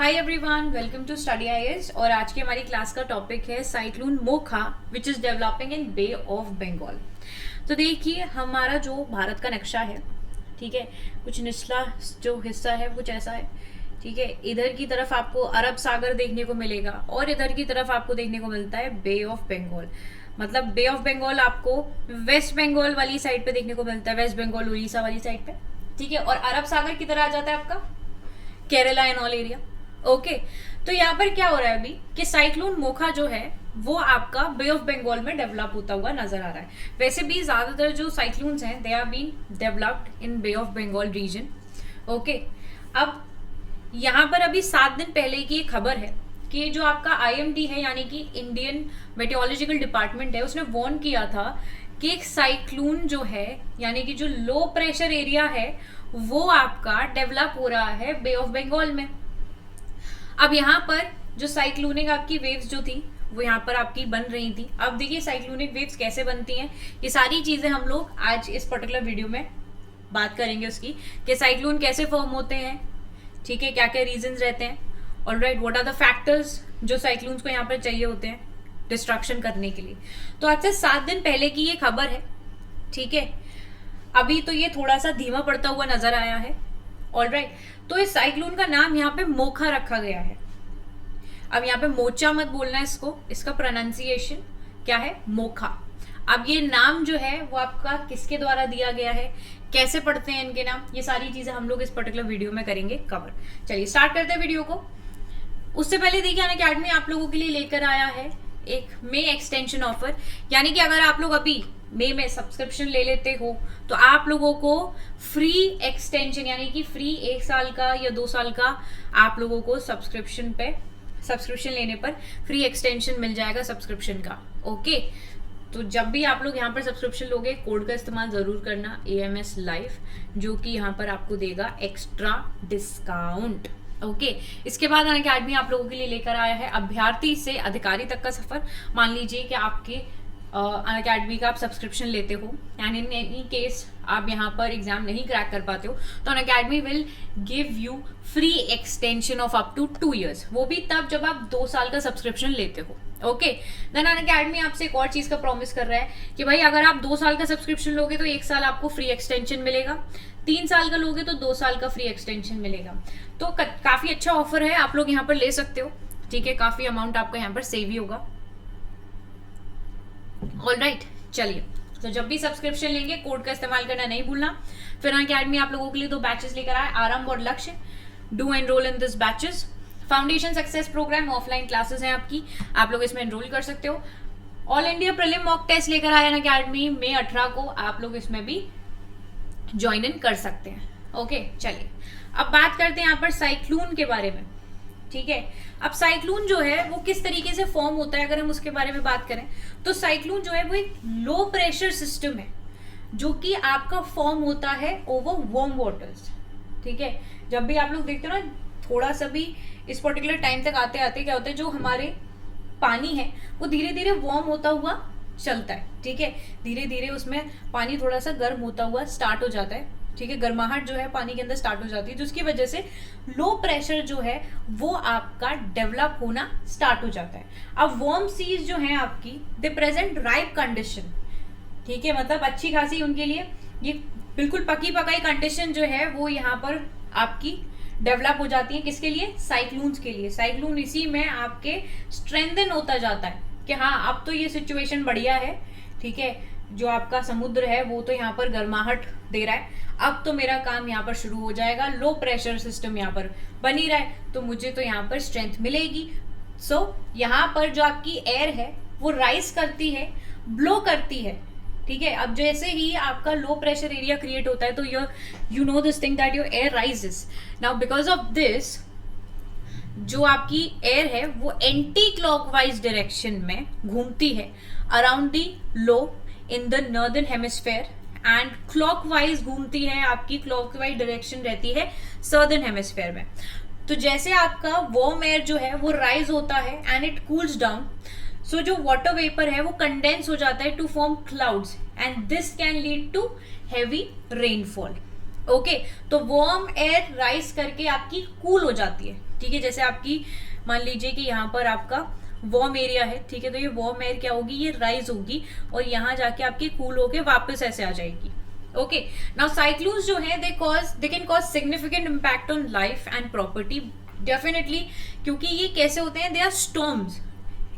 Hi everyone, welcome to Study IAS. और आज की हमारी क्लास का टॉपिक है cyclone Mocha which is developing in Bay of Bengal. तो देखिए, हमारा जो भारत का नक्शा है, ठीक है, कुछ निचला जो हिस्सा है कुछ ऐसा है, ठीक है। इधर की तरफ आपको अरब सागर देखने को मिलेगा और इधर की तरफ आपको देखने को मिलता है बे ऑफ बंगाल। मतलब बे ऑफ बंगाल आपको वेस्ट बंगाल वाली साइड पे देखने को मिलता है, वेस्ट बंगाल उड़ीसा वाली साइड पे, ठीक है। और अरब सागर की तरह आ जाता है आपका Kerala and all area. Okay, तो यहाँ पर क्या हो रहा है अभी कि साइक्लोन मोखा जो है वो आपका बे ऑफ बंगाल में डेवलप होता हुआ नजर आ रहा है। वैसे भी ज्यादातर जो साइक्लोन्स हैं they are been developed in Bay of Bengal region. Okay, अब यहाँ पर अभी 7 दिन पहले की एक खबर है कि जो आपका आईएमडी है यानी कि इंडियन मेट्रोलॉजिकल डिपार्टमेंट है, उसने वार्न किया था कि एक साइक्लोन जो है यानी कि जो लो प्रेशर एरिया है वो आपका डेवलप हो रहा है बे ऑफ बंगाल में। अब यहाँ पर जो साइक्लोनिक आपकी वेव्स जो थी वो यहाँ पर आपकी बन रही थी। अब देखिए साइक्लोनिक वेव्स कैसे बनती हैं, ये सारी चीजें हम लोग आज इस पर्टिकुलर वीडियो में बात करेंगे उसकी, कि साइक्लोन कैसे फॉर्म होते हैं, ठीक है, क्या क्या रीजंस रहते हैं, alright, what are the factors जो साइक्लोन्स को यहाँ पर चाहिए होते हैं डिस्ट्रक्शन करने के लिए। तो आज से 7 दिन पहले की ये खबर है, ठीक है। अभी तो ये थोड़ा सा धीमा पड़ता हुआ नजर आया है, ऑलराइट। तो इस साइक्लोन का नाम यहाँ पे मोखा रखा गया है। अब यहाँ पे मोचा मत बोलना है इसको, इसका प्रोनाउंसिएशन क्या है, मोखा। अब ये नाम जो है वो आपका किसके द्वारा दिया गया है, कैसे पढ़ते हैं इनके नाम, ये सारी चीजें हम लोग इस पर्टिकुलर वीडियो में करेंगे कवर। चलिए स्टार्ट करते हैं वीडियो को। उससे पहले देखिए अनअकैडमी आप लोगों के लिए लेकर आया है एक मे एक्सटेंशन ऑफर, यानी कि अगर आप लोग अभी मे में सब्सक्रिप्शन ले लेते हो तो आप लोगों को फ्री एक्सटेंशन यानी कि फ्री 1 साल का या 2 साल का आप लोगों को सब्सक्रिप्शन लेने पर फ्री एक्सटेंशन मिल जाएगा सब्सक्रिप्शन का। ओके, तो जब भी आप लोग यहाँ पर सब्सक्रिप्शन लोगे कोड का इस्तेमाल जरूर करना AMS लाइफ, जो कि यहाँ पर आपको देगा एक्स्ट्रा डिस्काउंट। ओके, इसके बाद अनअकैडमी आप लोगों के लिए लेकर आया है अभ्यर्थी से अधिकारी तक का सफर। मान लीजिए कि आपके अनअकैडमी का आप सब्सक्रिप्शन लेते हो एंड इन एनी केस आप यहाँ पर एग्जाम नहीं क्रैक कर पाते हो तो Unacademy will give you free extension of up to 2 years, वो भी तब जब आप 2 साल का सब्सक्रिप्शन लेते हो। ओके, देन अनअकैडमी आपसे एक और चीज का प्रॉमिस कर रहा है कि भाई अगर आप 2 साल का सब्सक्रिप्शन लोगे तो 1 साल आपको फ्री एक्सटेंशन मिलेगा, 3 साल का लोगे तो 2 साल का फ्री एक्सटेंशन मिलेगा। तो काफी अच्छा ऑफर है, आप लोग यहाँ पर ले सकते हो, ठीक है। काफी अमाउंट आपका यहाँ पर सेव ही होगा। ऑलराइट, चलिए, तो जब भी सब्सक्रिप्शन लेंगे कोड का इस्तेमाल करना नहीं भूलना। फिर अनअकैडमी आप लोगों के लिए 2 बैचेस लेकर आए, आरंभ और Lakshya. Do enrol in this batches. Foundation success programme offline classes हैं आपकी, आप लोग इसमें एनरोल कर सकते हो। All India prelim mock test लेकर आए अनअकैडमी मई 18 को, आप लोग इसमें भी ज्वाइन इन कर सकते हैं। ओके, चलिए अब बात करते हैं यहाँ पर साइक्लोन के बारे में, ठीक है। अब साइक्लोन जो है वो किस तरीके से फॉर्म होता है अगर हम उसके बारे में बात करें तो साइक्लोन जो है वो एक लो प्रेशर सिस्टम है जो कि आपका फॉर्म होता है ओवर वार्म वाटर्स, ठीक है। जब भी आप लोग देखते हो ना, थोड़ा सा भी इस पर्टिकुलर टाइम तक आते आते क्या होता है, जो हमारे पानी है वो धीरे धीरे वार्म होता हुआ चलता है, ठीक है। धीरे धीरे उसमें पानी थोड़ा सा गर्म होता हुआ स्टार्ट हो जाता है, ठीक है। गर्माहट जो है पानी के अंदर स्टार्ट हो जाती है, जिसकी वजह से लो प्रेशर जो है वो आपका डेवलप होना स्टार्ट हो जाता है। अब वार्म सीज जो है आपकी दे प्रेजेंट राइप कंडीशन, ठीक है, मतलब अच्छी खासी उनके लिए ये बिल्कुल पकी पकाई कंडीशन जो है वो यहाँ पर आपकी डेवलप हो जाती है। किसके लिए, साइक्लोन्स के लिए। साइक्लोन इसी में आपके स्ट्रेंथन होता जाता है कि हाँ अब तो ये सिचुएशन बढ़िया है, ठीक है। जो आपका समुद्र है वो तो यहाँ पर गर्माहट दे रहा है, अब तो मेरा काम यहाँ पर शुरू हो जाएगा, लो प्रेशर सिस्टम यहाँ पर बन ही रहा है तो मुझे तो यहाँ पर स्ट्रेंथ मिलेगी। सो यहाँ पर जो आपकी एयर है वो राइज करती है, ब्लो करती है, ठीक है। अब जैसे ही आपका लो प्रेशर एरिया क्रिएट होता है तो you know this thing that your air rises. Now because of this जो आपकी एयर है वो एंटी क्लॉकवाइज डायरेक्शन में घूमती है around the low in the northern hemisphere and clockwise घूमती है, आपकी क्लॉकवाइज डायरेक्शन रहती है सदर्न हेमिस्फेयर में। तो जैसे आपका वार्म एयर जो है वो राइज होता है and it cools down, so जो वाटर वेपर है वो कंडेंस हो जाता है to form clouds and this can lead to heavy rainfall. Okay, तो वार्म एयर राइज करके आपकी कूल हो जाती है, ठीक है, जैसे आपकी मान लीजिए कि यहाँ पर आपका वार्म एरिया है, ठीक है, तो ये वार्म एयर क्या होगी, ये राइज होगी और यहाँ जाके आपकी कूल होके वापस ऐसे आ जाएगी। ओके, नाउ साइक्लोन्स जो है they can cause significant impact on life and property, definitely, क्योंकि ये कैसे होते हैं, they are storms,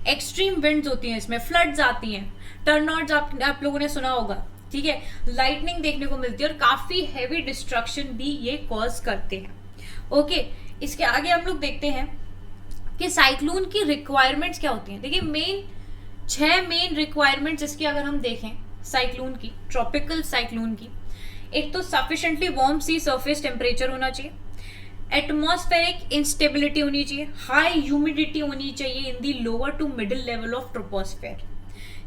extreme winds होती हैं, इसमें फ्लड्स आती हैं, टर्नआउट्स आप लोगों ने सुना होगा, ठीक है, लाइटनिंग देखने को मिलती है और काफी हैवी डिस्ट्रक्शन भी ये कॉज करते हैं। ओके, इसके आगे हम लोग देखते हैं कि साइक्लोन की रिक्वायरमेंट्स क्या होती हैं। देखिए 6 मेन रिक्वायरमेंट्स इसकी अगर हम देखें साइक्लोन की, ट्रॉपिकल साइक्लोन की, एक तो सफिशिएंटली वार्म सी सरफेस टेम्परेचर होना चाहिए, एटमॉस्फेरिक इंस्टेबिलिटी होनी चाहिए, हाई ह्यूमिडिटी होनी चाहिए in the lower to middle level of troposphere,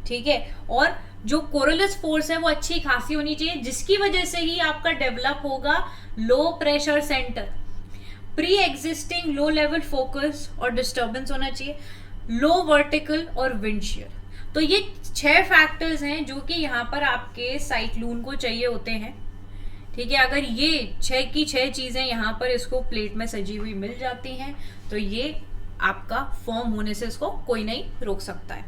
ठीक है, और जो कोरलस फोर्स है वो अच्छी खासी होनी चाहिए, जिसकी वजह से ही आपका डेवलप होगा low pressure centre, pre existing low level focus और डिस्टर्बेंस होना चाहिए, लो वर्टिकल और विंड शेयर। तो ये 6 फैक्टर्स हैं जो कि यहाँ पर आपके साइक्लोन को चाहिए होते हैं, ठीक है। अगर ये 6 की 6 चीजें यहाँ पर इसको प्लेट में सजी हुई मिल जाती हैं तो ये आपका फॉर्म होने से इसको कोई नहीं रोक सकता है।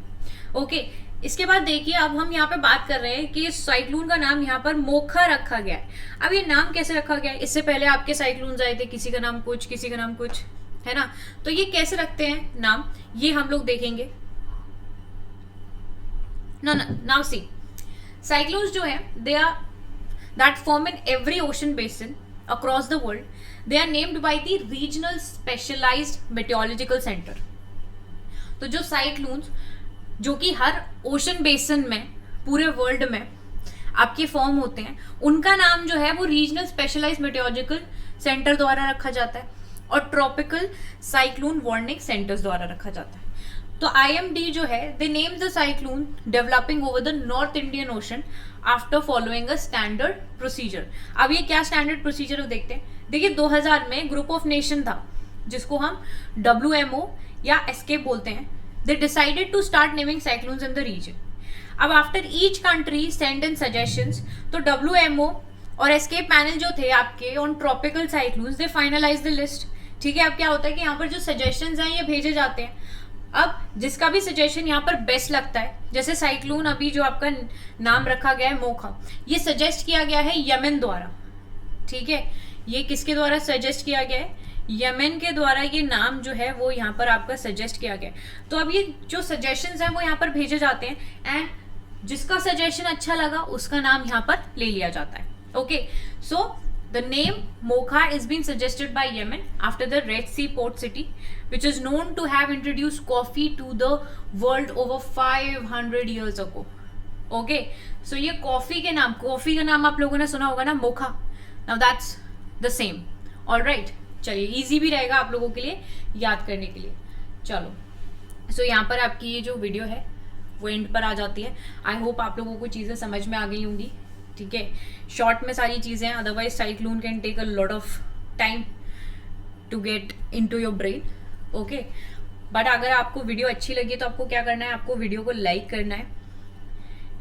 ओके, इसके बाद देखिए अब हम यहाँ पे बात कर रहे हैं कि साइक्लोन का नाम यहाँ पर मोखा रखा गया है। अब ये नाम कैसे रखा गया है, इससे पहले आपके साइक्लोन्स आए थे, किसी का नाम कुछ, किसी का नाम कुछ, है ना, तो ये कैसे रखते हैं नाम, ये हम लोग देखेंगे। नाउ सी, साइक्लोन्स जो है they are that form in every ocean basin across the world, they are named by the regional specialised meteorological centre. तो जो साइक्लोन्स जो कि हर ओशन बेसिन में पूरे वर्ल्ड में आपके फॉर्म होते हैं, उनका नाम जो है वो रीजनल स्पेशलाइज्ड मेटेरोलॉजिकल सेंटर द्वारा रखा जाता है और ट्रॉपिकल साइक्लोन वार्निंग सेंटर्स द्वारा रखा जाता है। तो IMD जो है they name the cyclone developing over the north Indian ocean after following a standard procedure. अब ये क्या स्टैंडर्ड प्रोसीजर देखते हैं। देखिए 2000 में ग्रुप ऑफ नेशन था जिसको हम WMO या एस्केप बोलते हैं, they decided to start naming cyclones in the region. अब after each country send in suggestions, तो WMO और escape panel जो थे आपके on tropical cyclones, they finalize the list. ठीक है, अब क्या होता है कि यहाँ पर जो suggestions हैं ये भेजे जाते हैं। अब जिसका भी सजेशन यहाँ पर बेस्ट लगता है, जैसे साइक्लोन अभी जो आपका नाम रखा गया है मोखा, ये सजेस्ट किया गया है यमन द्वारा, ठीक है, ये किसके द्वारा सजेस्ट किया गया है, यमन के द्वारा ये नाम जो है वो यहाँ पर आपका सजेस्ट किया गया। तो अब ये जो सजेशंस हैं वो यहाँ पर भेजे जाते हैं एंड जिसका सजेशन अच्छा लगा उसका नाम यहाँ पर ले लिया जाता है। Okay, so the name Mocha is been suggested by Yemen after the Red Sea port city which is known to have introduced coffee to the world over 500 years ago. Okay, so ये coffee का नाम आप लोगों ने सुना होगा ना, Mokha. Now that's the same. All right, चलिए इजी भी रहेगा आप लोगों के लिए याद करने के लिए। चलो, सो यहाँ पर आपकी ये जो वीडियो है वो एंड पर आ जाती है। आई होप आप लोगों को चीज़ें समझ में आ गई होंगी, ठीक है, शॉर्ट में सारी चीज़ें, otherwise cyclone can take a lot of time to get into your brain. Okay, but अगर आपको वीडियो अच्छी लगी तो आपको क्या करना है, आपको वीडियो को लाइक करना है,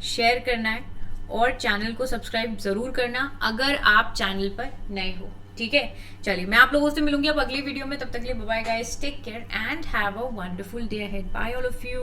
शेयर करना है और चैनल को सब्सक्राइब जरूर करना अगर आप चैनल पर नए हो, ठीक है। चलिए मैं आप लोगों से मिलूंगी अब अगली वीडियो में, तब तक के लिए bye bye guys, take care and have a wonderful day ahead, bye all of you.